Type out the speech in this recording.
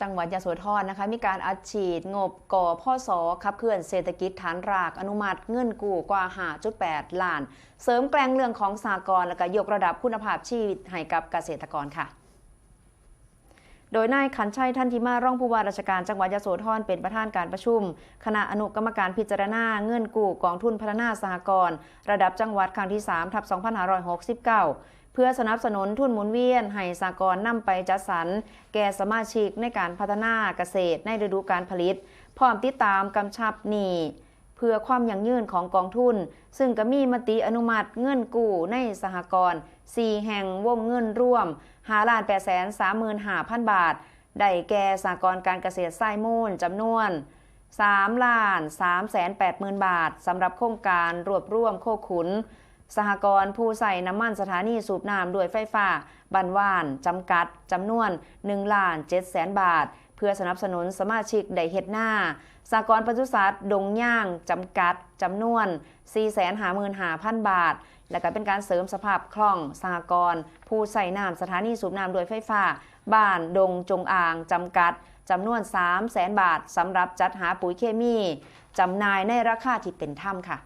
จังหวัดยโสธรนะคะมีการอัดฉีดงบกพศขับเคลื่อนเศรษฐกิจฐานรากอนุมัติเงินกู้กว่า 5.8 ล้านเสริมแกล้งเรื่องของสหกรณ์และก็ยกระดับคุณภาพชีวิตให้กับเกษตรกรค่ะโดยนายขันชัยทันทิมารองผู้ว่าราชการจังหวัดยโสธรเป็นประธานการประชุมคณะอนุกรรมการพิจารณาเงินกู้กองทุนพัฒนาสหกรณ์ระดับจังหวัดครั้งที่3/2569เพื่อสนับสนุนทุนหมุนเวียนให้สหกรณ์นำไปจัดสรรแก่สมาชิกในการพัฒนาเกษตรในฤดูกาลผลิตพร้อมติดตามกำชับหนี้เพื่อความยั่งยืนของกองทุนซึ่งก็มีมติอนุมัติเงินกู้ในสหกรณ์4แห่งวงเงินรวม 5,835,000 บาทได้แก่สหกรณ์การเกษตรไส้มูลจำนวน 3,380,000 บาทสำหรับโครงการรวบรวมโคขุนสหกรณ์ผู้ใส่น้ำมันสถานีสูบน้ำด้วยไฟฟ้าบ้านว่านจำกัดจำนวน 1,700,000 บาทเพื่อสนับสนุนสมาชิกได้เฮ็ดหน้าสหกรณ์ปศุสัตว์ดงย่างจำกัดจำนวน 455,000 บาทและก็เป็นการเสริมสภาพคล่องสหกรณ์ผู้ใส่น้ำสถานีสูบน้ำด้วยไฟฟ้าบ้านดงจงอางจำกัดจำนวน 300,000 บาทสำหรับจัดหาปุ๋ยเคมีจำหน่ายในราคาที่เป็นธรรมค่ะ